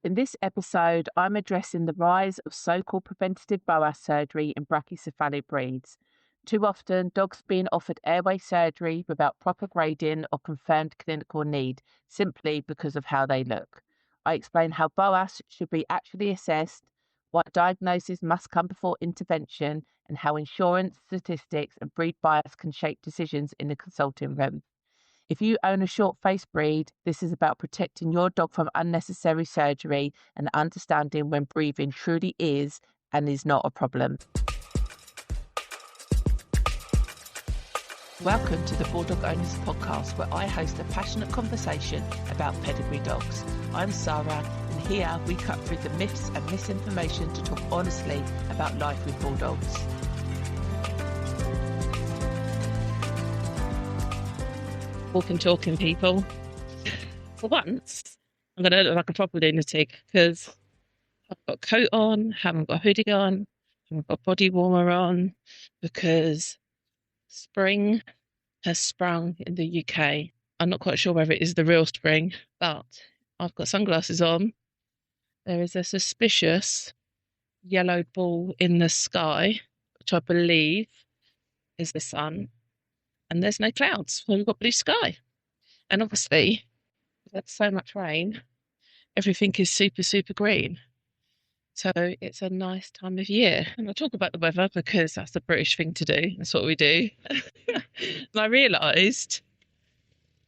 In this episode, I'm addressing the rise of so-called preventative BOAS surgery in brachycephalic breeds. Too often, dogs being offered airway surgery without proper grading or confirmed clinical need, simply because of how they look. I explain how BOAS should be actually assessed, what diagnosis must come before intervention, and how insurance, statistics, and breed bias can shape decisions in the consulting room. If you own a short-faced breed, this is about protecting your dog from unnecessary surgery and understanding when breathing truly is and is not a problem. Welcome to the Bulldog Owners Podcast, where I host a passionate conversation about pedigree dogs. I'm Sarah, and here we cut through the myths and misinformation to talk honestly about life with Bulldogs. Walking, talking people. For once, I'm going to look like a proper lunatic because I've got a coat on, haven't got a hoodie on, haven't got a body warmer on, because spring has sprung in the UK. I'm not quite sure whether it is the real spring, but I've got sunglasses on. There is a suspicious yellow ball in the sky, which I believe is the sun. And there's no clouds. We've got blue sky. And obviously, we've had so much rain, everything is super, super green. So it's a nice time of year. And I talk about the weather because that's the British thing to do. That's what we do. And I realised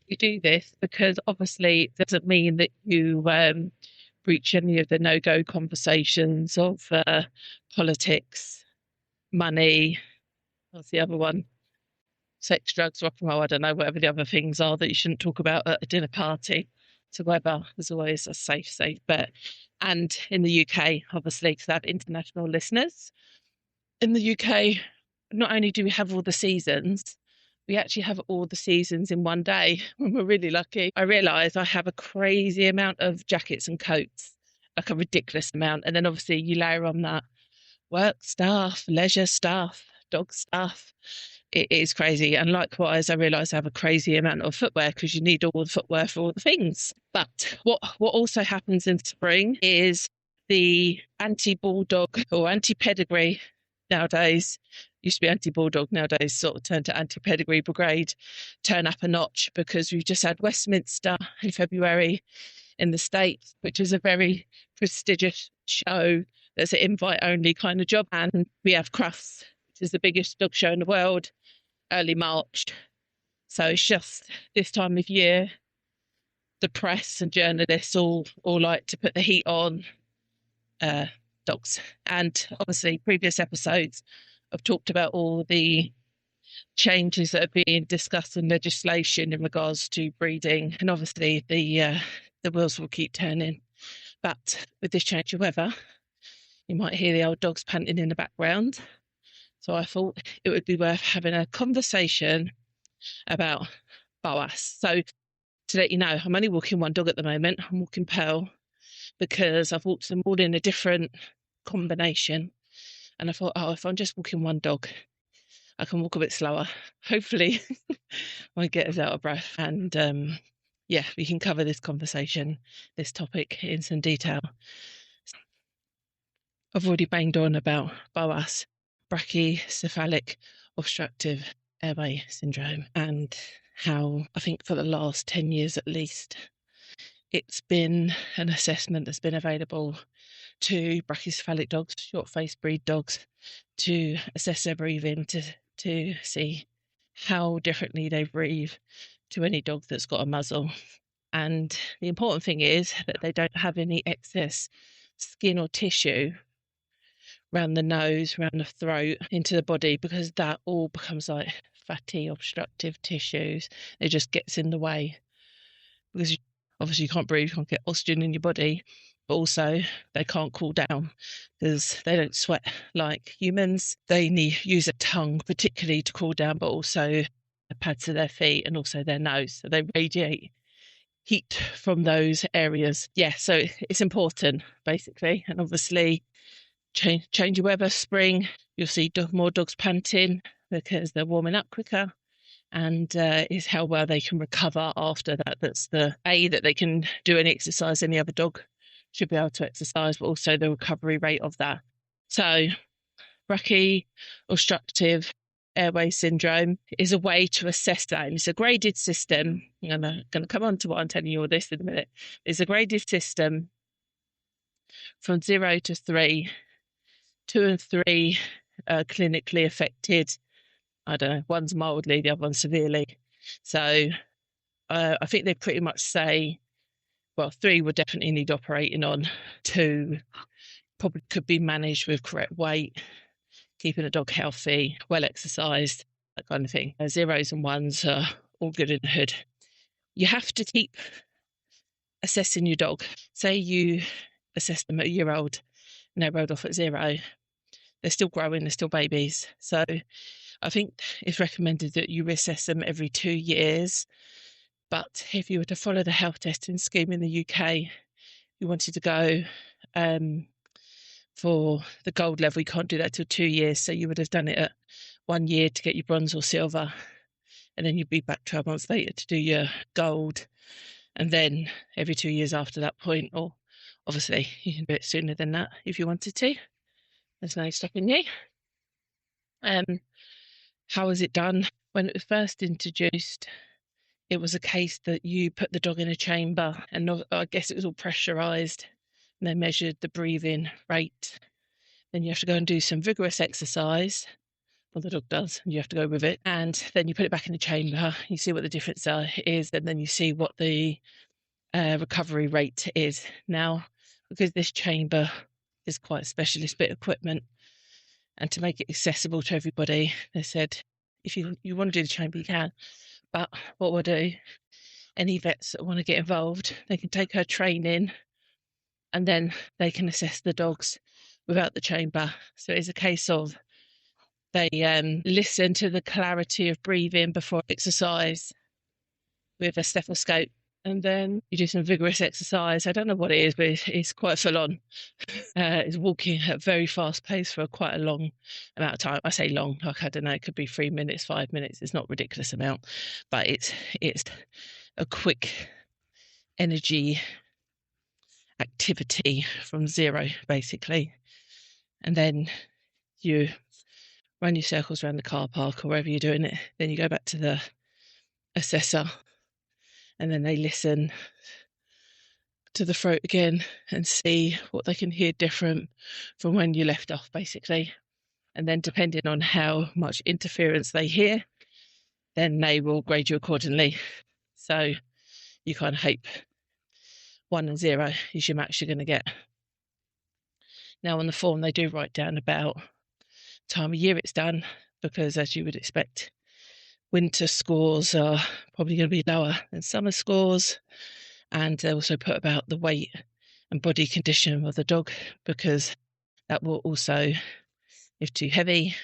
you do this because obviously it doesn't mean that you breach any of the no-go conversations of politics, money, what's the other one? Sex, drugs, rock and roll, I don't know, whatever the other things are that you shouldn't talk about at a dinner party. So weather is always a safe bet. And in the UK, obviously, because I have international listeners. In the UK, not only do we have all the seasons, we actually have all the seasons in one day when we're really lucky. I realise I have a crazy amount of jackets and coats, like a ridiculous amount. And then obviously you layer on that work stuff, leisure stuff, dog stuff. It is crazy. And likewise, I realise I have a crazy amount of footwear because you need all the footwear for all the things. But what also happens in spring is the anti-bulldog or anti-pedigree nowadays, used to be anti-bulldog, nowadays sort of turned to anti-pedigree brigade, turn up a notch because we've just had Westminster in February in the States, which is a very prestigious show. There's an invite-only kind of job. And we have Crufts, which is the biggest dog show in the world, early March. So it's just this time of year, the press and journalists all like to put the heat on dogs. And obviously previous episodes I've talked about all the changes that are being discussed in legislation in regards to breeding. And obviously the wheels will keep turning. But with this change of weather, you might hear the old dogs panting in the background. So I thought it would be worth having a conversation about BOAS. So to let you know, I'm only walking one dog at the moment. I'm walking Pearl because I've walked them all in a different combination. And I thought, if I'm just walking one dog, I can walk a bit slower. Hopefully I won't get us out of breath. And we can cover this conversation, this topic in some detail. I've already banged on about BOAS, brachycephalic obstructive airway syndrome, and how I think for the last 10 years at least, it's been an assessment that's been available to brachycephalic dogs, short-faced breed dogs, to assess their breathing, to see how differently they breathe to any dog that's got a muzzle. And the important thing is that they don't have any excess skin or tissue around the nose, around the throat, into the body, because that all becomes like fatty, obstructive tissues. It just gets in the way because obviously you can't breathe, you can't get oxygen in your body, but also they can't cool down because they don't sweat like humans. They use a tongue particularly to cool down, but also the pads of their feet and also their nose. So they radiate heat from those areas. Yeah, so it's important basically. And obviously change of weather, spring, you'll see more dogs panting because they're warming up quicker. And is how well they can recover after that. That's that they can do any exercise any other dog should be able to exercise, but also the recovery rate of that. So brachy obstructive airway syndrome is a way to assess that. And it's a graded system. I'm going to come on to what I'm telling you all this in a minute. It's a graded system from 0 to 3. 2 and 3 are clinically affected. I don't know, one's mildly, the other one's severely. So I think they pretty much say, well, 3 would definitely need operating on. 2 probably could be managed with correct weight, keeping a dog healthy, well exercised, that kind of thing. 0s and 1s are all good in the hood. You have to keep assessing your dog. Say you assess them at a year old and they rolled off at 0. They're still growing, they're still babies. So I think it's recommended that you reassess them every 2 years. But if you were to follow the health testing scheme in the UK, you wanted to go for the gold level, you can't do that till 2 years. So you would have done it at 1 year to get your bronze or silver. And then you'd be back 12 months later to do your gold. And then every 2 years after that point, or obviously you can do it sooner than that if you wanted to. There's no stopping you. How was it done? When it was first introduced, it was a case that you put the dog in a chamber, and I guess it was all pressurised, and they measured the breathing rate. Then you have to go and do some vigorous exercise. Well, the dog does, and you have to go with it. And then you put it back in the chamber, you see what the difference is, and then you see what the recovery rate is. Now, because this chamber is quite a specialist bit of equipment, and to make it accessible to everybody, they said, if you want to do the chamber, you can. But what we'll do, any vets that want to get involved, they can take her training and then they can assess the dogs without the chamber. So it's a case of they listen to the clarity of breathing before exercise with a stethoscope. And then you do some vigorous exercise. I don't know what it is, but it's quite full on. It's walking at a very fast pace for quite a long amount of time. I say long, like, I don't know, it could be 3 minutes, 5 minutes. It's not a ridiculous amount, but it's a quick energy activity from 0, basically. And then you run your circles around the car park or wherever you're doing it. Then you go back to the assessor, and then they listen to the throat again and see what they can hear different from when you left off, basically. And then depending on how much interference they hear, then they will grade you accordingly. So you kind of hope 1 and 0 is your max you're going to get. Now on the form, they do write down about time of year it's done, because as you would expect, winter scores are probably going to be lower than summer scores. And they also put about the weight and body condition of the dog, because that will also, if too heavy,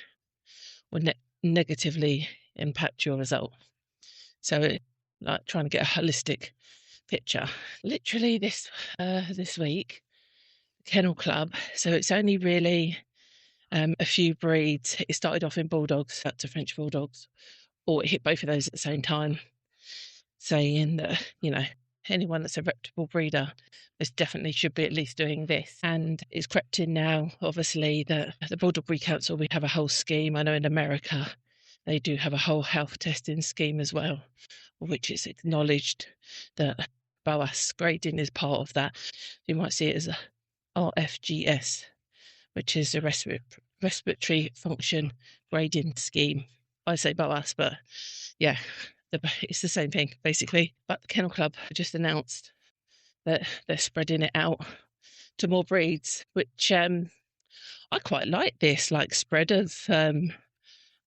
will negatively impact your result. So like trying to get a holistic picture. Literally this week, Kennel Club, so it's only really a few breeds. It started off in Bulldogs, up to French Bulldogs, or it hit both of those at the same time, saying that, anyone that's a reputable breeder, this definitely should be at least doing this. And it's crept in now, obviously, that the Bulldog Breed Council, we have a whole scheme. I know in America, they do have a whole health testing scheme as well, which is acknowledged that BOAS grading is part of that. You might see it as a RFGS, which is a respiratory function grading scheme. I say BOAS, but yeah, it's the same thing, basically. But the Kennel Club just announced that they're spreading it out to more breeds, which I quite like this, like, spread of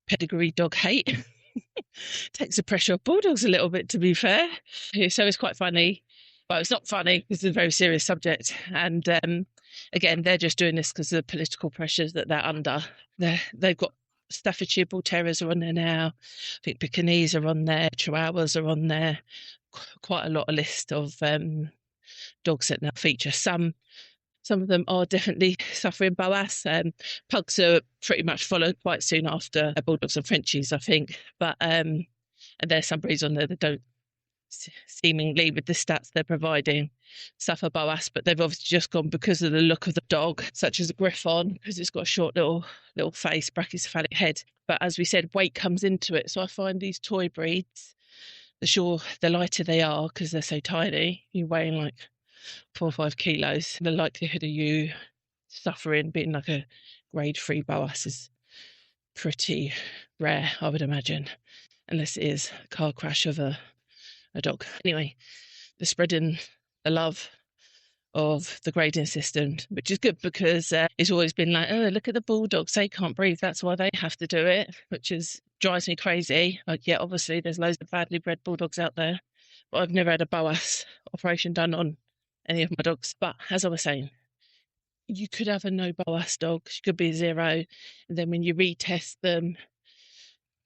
pedigree dog hate. Takes the pressure off Bulldogs a little bit, to be fair. So it's quite funny. Well, it's not funny because it's a very serious subject. And again, they're just doing this because of the political pressures that they're under. They've got Staffordshire Bull Terriers are on there now. I think Pekingese are on there. Chihuahuas are on there. Quite a lot of list of dogs that now feature. Some of them are definitely suffering BOAS. Pugs are pretty much followed quite soon after Bulldogs and Frenchies, I think. But and there's some breeds on there that don't seemingly with the stats they're providing, suffer BOAS, but they've obviously just gone because of the look of the dog, such as a Griffon, because it's got a short little face, brachycephalic head. But as we said, weight comes into it. So I find these toy breeds, the lighter they are, because they're so tiny, you're weighing like 4 or 5 kilos, the likelihood of you suffering being like a grade 3 BOAS is pretty rare, I would imagine, unless it is a car crash of a dog. Anyway, they're spreading the love of the grading system, which is good because it's always been like, oh, look at the bulldogs, they can't breathe, that's why they have to do it, which drives me crazy. Like, yeah, obviously there's loads of badly bred bulldogs out there, but I've never had a BOAS operation done on any of my dogs. But as I was saying, you could have a no BOAS dog, she could be a 0, and then when you retest them,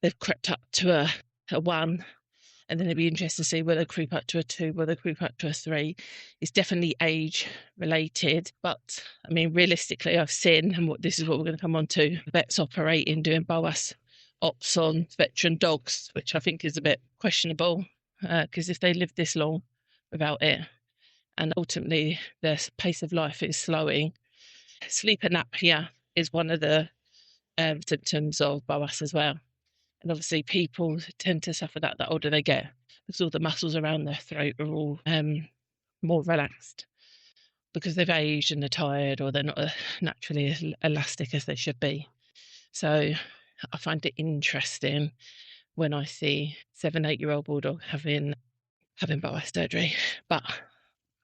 they've crept up to a 1, and then it'd be interesting to see whether they creep up to a 2, whether they creep up to a 3. It's definitely age related, but I mean, realistically, I've seen, and this is what we're going to come on to, vets operating doing BOAS ops on veteran dogs, which I think is a bit questionable, because if they live this long without it, and ultimately their pace of life is slowing, sleep apnea is one of the symptoms of BOAS as well. And obviously people tend to suffer that the older they get, because all the muscles around their throat are all more relaxed because they've aged and they're tired, or they're not naturally as elastic as they should be. So I find it interesting when I see 7, 8-year-old bulldog having BOAS surgery. But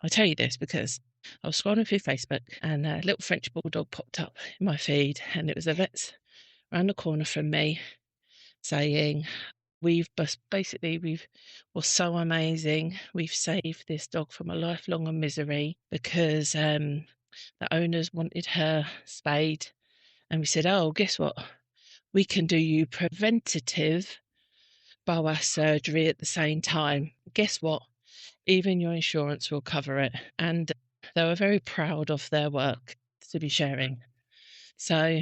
I tell you this because I was scrolling through Facebook and a little French bulldog popped up in my feed, and it was a vet's around the corner from me saying, we're so amazing. We've saved this dog from a lifelong of misery because the owners wanted her spayed. And we said, oh, guess what? We can do you preventative BOAS surgery at the same time. Guess what? Even your insurance will cover it. And they were very proud of their work to be sharing. So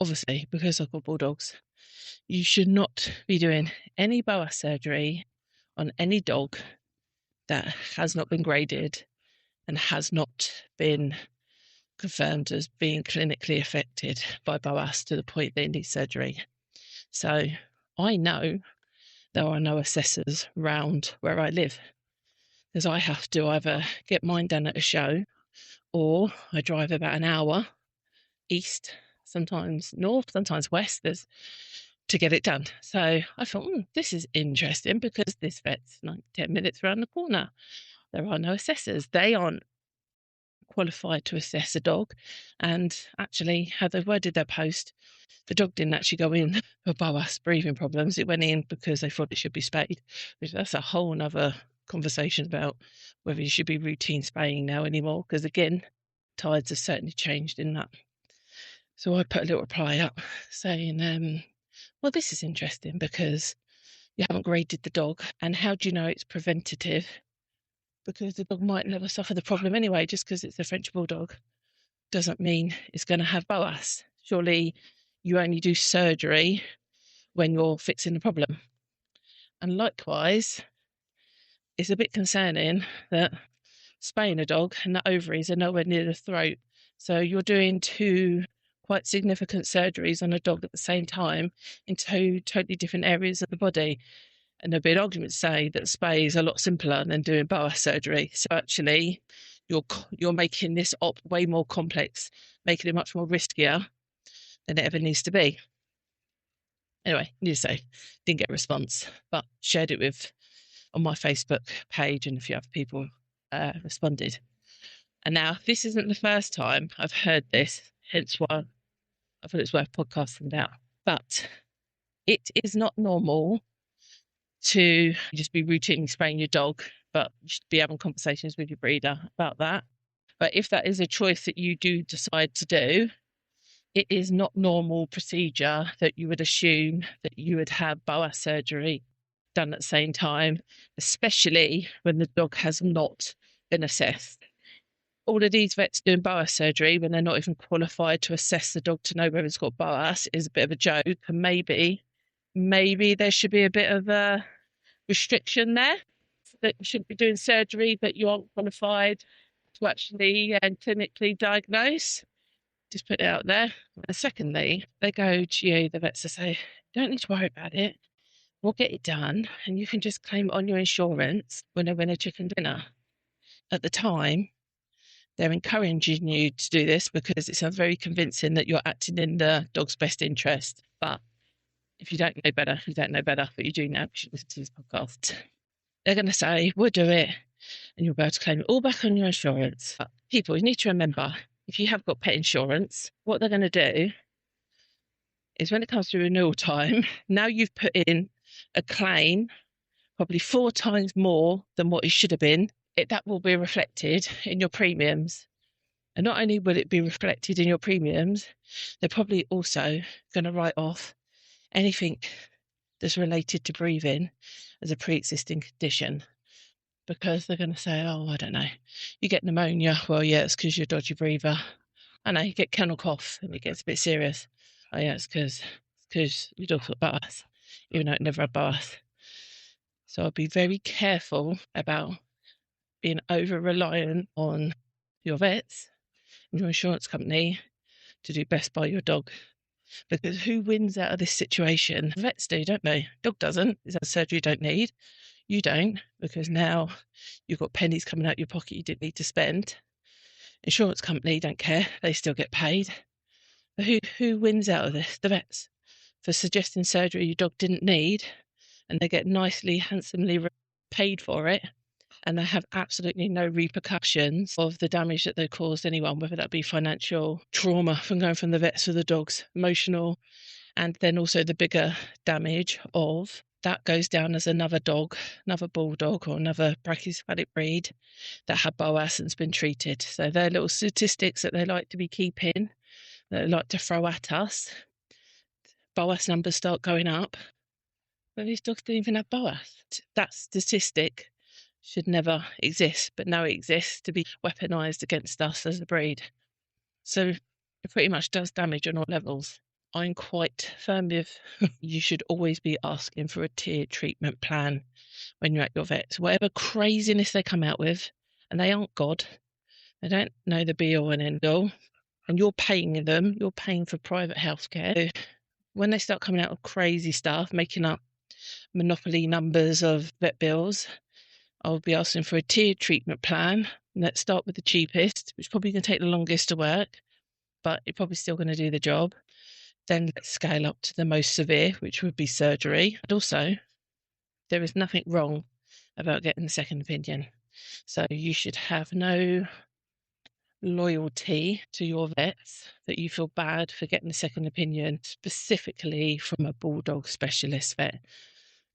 obviously, because I've got bulldogs, you should not be doing any BOAS surgery on any dog that has not been graded and has not been confirmed as being clinically affected by BOAS to the point they need surgery. So I know there are no assessors round where I live, because I have to either get mine done at a show, or I drive about an hour east, sometimes north, sometimes west, to get it done. So I thought, this is interesting because this vet's like 10 minutes around the corner. There are no assessors. They aren't qualified to assess a dog. And actually, how they worded their post, the dog didn't actually go in for BOAS breathing problems. It went in because they thought it should be spayed. That's a whole nother conversation about whether you should be routine spaying now anymore, because again, tides have certainly changed in that. So I put a little reply up saying, well, this is interesting because you haven't graded the dog, and how do you know it's preventative? Because the dog might never suffer the problem anyway. Just because it's a French bulldog doesn't mean it's going to have BOAS. Surely you only do surgery when you're fixing the problem. And likewise, it's a bit concerning that spaying a dog and the ovaries are nowhere near the throat. So you're doing 2 quite significant surgeries on a dog at the same time in 2 totally different areas of the body. And there'll be an argument to say that spay is a lot simpler than doing BOAS surgery. So actually, you're making this op way more complex, making it much more riskier than it ever needs to be. Anyway, you say, didn't get a response, but shared it on my Facebook page, and a few other people responded. And now this isn't the first time I've heard this, hence why I thought it's worth podcasting about. But it is not normal to just be routinely spraying your dog, but you should be having conversations with your breeder about that. But if that is a choice that you do decide to do, it is not normal procedure that you would assume that you would have BOAS surgery done at the same time, especially when the dog has not been assessed. All of these vets doing BOAS surgery when they're not even qualified to assess the dog to know whether it's got BOAS is a bit of a joke. And maybe there should be a bit of a restriction there. that you shouldn't be doing surgery, but you aren't qualified to actually clinically diagnose. Just put it out there. And secondly, they go to you, the vets, to say, don't need to worry about it. We'll get it done, and you can just claim it on your insurance when I win a chicken dinner. At the time, they're encouraging you to do this because it sounds very convincing that you're acting in the dog's best interest. But if you don't know better, you don't know better, but you do now because you listen to this podcast. They're going to say, we'll do it, and you'll be able to claim it all back on your insurance. But people, you need to remember, if you have got pet insurance, what they're going to do is when it comes to renewal time, now you've put in a claim probably 4 times more than what it should have been, that will be reflected in your premiums. And not only will it be reflected in your premiums, they're probably also going to write off anything that's related to breathing as a pre-existing condition, because they're going to say, oh, I don't know, you get pneumonia. Well, yeah, it's because you're a dodgy breather. I know, you get kennel cough and it gets a bit serious. Oh, yeah, it's because your dog's got BOAS, even though it never had BOAS. So I'll be very careful about being over-reliant on your vets and your insurance company to do best by your dog. Because who wins out of this situation? Vets do, don't they? Dog doesn't. Is that surgery you don't need? You don't, because now you've got pennies coming out your pocket you didn't need to spend. Insurance company don't care. They still get paid. But who wins out of this? The vets. For suggesting surgery your dog didn't need, and they get nicely, handsomely paid for it, and they have absolutely no repercussions of the damage that they caused anyone, whether that be financial, trauma from going from the vets to the dogs, emotional, and then also the bigger damage of that goes down as another dog, another bulldog or another brachycephalic breed that had BOAS and's been treated. So they're little statistics that they like to be keeping, that they like to throw at us. BOAS numbers start going up. But these dogs didn't even have BOAS. That statistic should never exist, but now it exists to be weaponised against us as a breed. So it pretty much does damage on all levels. I'm quite firm with you should always be asking for a tiered treatment plan when you're at your vet. Whatever craziness they come out with, and they aren't God, they don't know the be all and end all, and you're paying them, you're paying for private healthcare. So when they start coming out with crazy stuff, making up monopoly numbers of vet bills, I'll be asking for a tiered treatment plan. Let's start with the cheapest, which is probably going to take the longest to work, but you're probably still going to do the job. Then let's scale up to the most severe, which would be surgery. And also, there is nothing wrong about getting a second opinion. So you should have no loyalty to your vets that you feel bad for getting a second opinion, specifically from a bulldog specialist vet.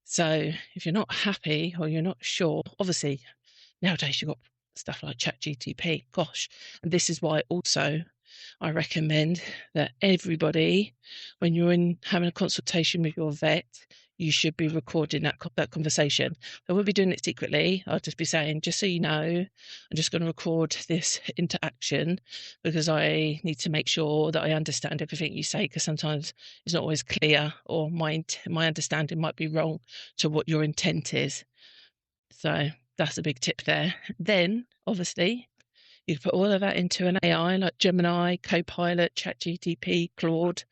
So if you're not happy or you're not sure, obviously nowadays you've got stuff like ChatGPT, gosh. And this is why also I recommend that everybody, when you're having a consultation with your vet, you should be recording that conversation. I won't be doing it secretly. I'll just be saying, just so you know, I'm just going to record this interaction because I need to make sure that I understand everything you say, because sometimes it's not always clear, or my understanding might be wrong to what your intent is. So that's a big tip there. Then, obviously, you can put all of that into an AI like Gemini, Copilot, ChatGPT, Claude,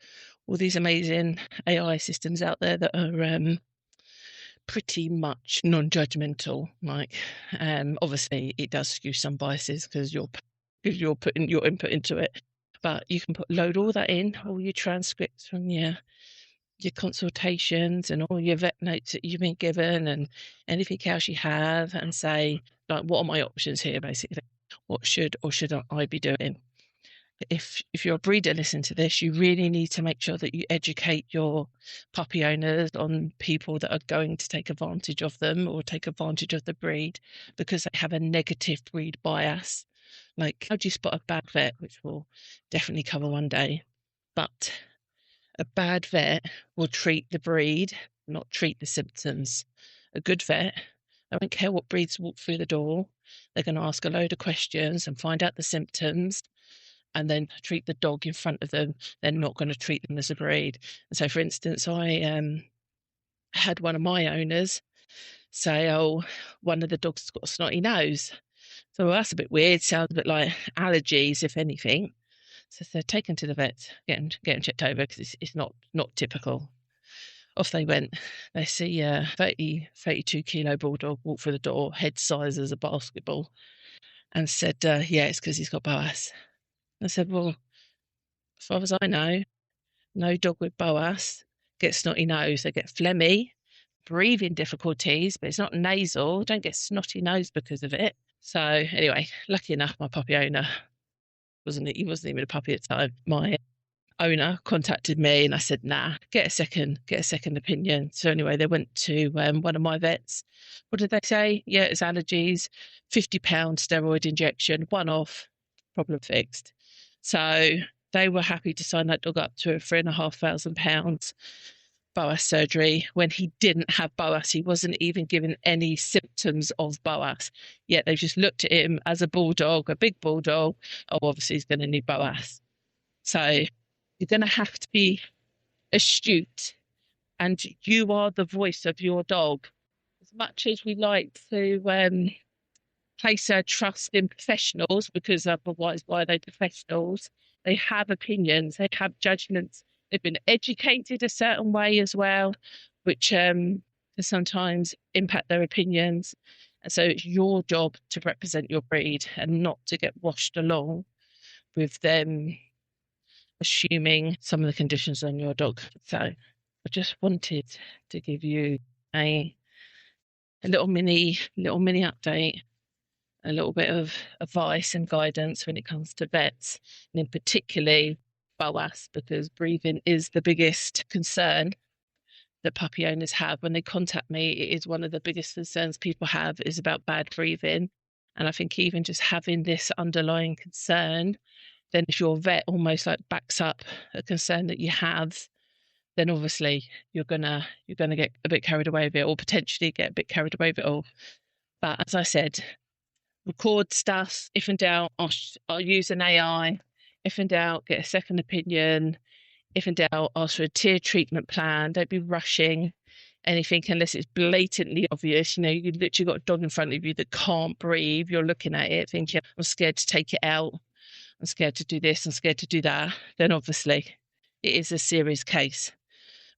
all these amazing AI systems out there that are pretty much non-judgmental. Like, obviously, it does skew some biases because you're putting your input into it. But you can load all that in, all your transcripts from your consultations and all your vet notes that you've been given and anything else you have, and say, like, what are my options here, basically? What should or shouldn't I be doing? If you're a breeder listening to this, you really need to make sure that you educate your puppy owners on people that are going to take advantage of them or take advantage of the breed because they have a negative breed bias. Like, how do you spot a bad vet, which we'll definitely cover one day? But a bad vet will treat the breed, not treat the symptoms. A good vet, I don't care what breeds walk through the door, they're going to ask a load of questions and find out the symptoms and then treat the dog in front of them. They're not going to treat them as a breed. And so, for instance, I had one of my owners say, oh, one of the dogs has got a snotty nose. So well, that's a bit weird. Sounds a bit like allergies, if anything. So they're taken to the vet, getting checked over because it's not typical. Off they went. They see a 32 kilo bulldog walk through the door, head size as a basketball, and said, yeah, it's because he's got BOAS. I said, well, as far as I know, no dog with BOAS gets snotty nose. They get phlegmy, breathing difficulties, but it's not nasal. Don't get snotty nose because of it. So anyway, lucky enough, my puppy owner he wasn't even a puppy at the time. My owner contacted me and I said, nah, get a second opinion. So anyway, they went to one of my vets. What did they say? Yeah, it's allergies, £50 steroid injection, one off, problem fixed. So they were happy to sign that dog up to a £3,500 BOAS surgery when he didn't have BOAS. He wasn't even given any symptoms of BOAS. Yet they just looked at him as a bulldog, a big bulldog. Oh, obviously he's going to need BOAS. So you're going to have to be astute, and you are the voice of your dog. As much as we like to place our trust in professionals, because otherwise why are they professionals? They have opinions, they have judgments. They've been educated a certain way as well, which can sometimes impact their opinions. And so it's your job to represent your breed and not to get washed along with them assuming some of the conditions on your dog. So I just wanted to give you a little mini update, a little bit of advice and guidance when it comes to vets, and in particularly BOAS, because breathing is the biggest concern that puppy owners have. When they contact me, it is one of the biggest concerns people have is about bad breathing. And I think even just having this underlying concern, then if your vet almost like backs up a concern that you have, then obviously you're gonna get a bit carried away with it, or potentially get a bit carried away with it all. But as I said, record stuff. If in doubt, I'll use an AI. If in doubt, get a second opinion. If in doubt, ask for a tiered treatment plan. Don't be rushing anything unless it's blatantly obvious. You know, you literally got a dog in front of you that can't breathe. You're looking at it thinking, I'm scared to take it out. I'm scared to do this. I'm scared to do that. Then obviously it is a serious case.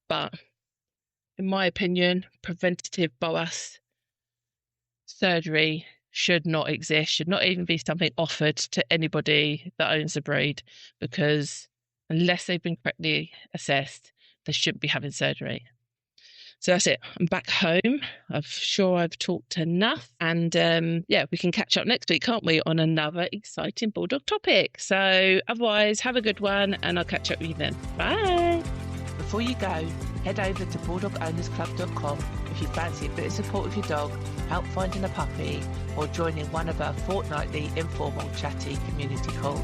But in my opinion, preventative BOAS surgery should not exist, should not even be something offered to anybody that owns a breed, because unless they've been correctly assessed, they shouldn't be having surgery. So that's it. I'm back home. I'm sure I've talked enough. And yeah, we can catch up next week, can't we, on another exciting Bulldog topic. So otherwise, have a good one, and I'll catch up with you then. Bye. Before you go, head over to bulldogownersclub.com if you fancy a bit of support with your dog, help finding a puppy, or joining one of our fortnightly informal chatty community calls.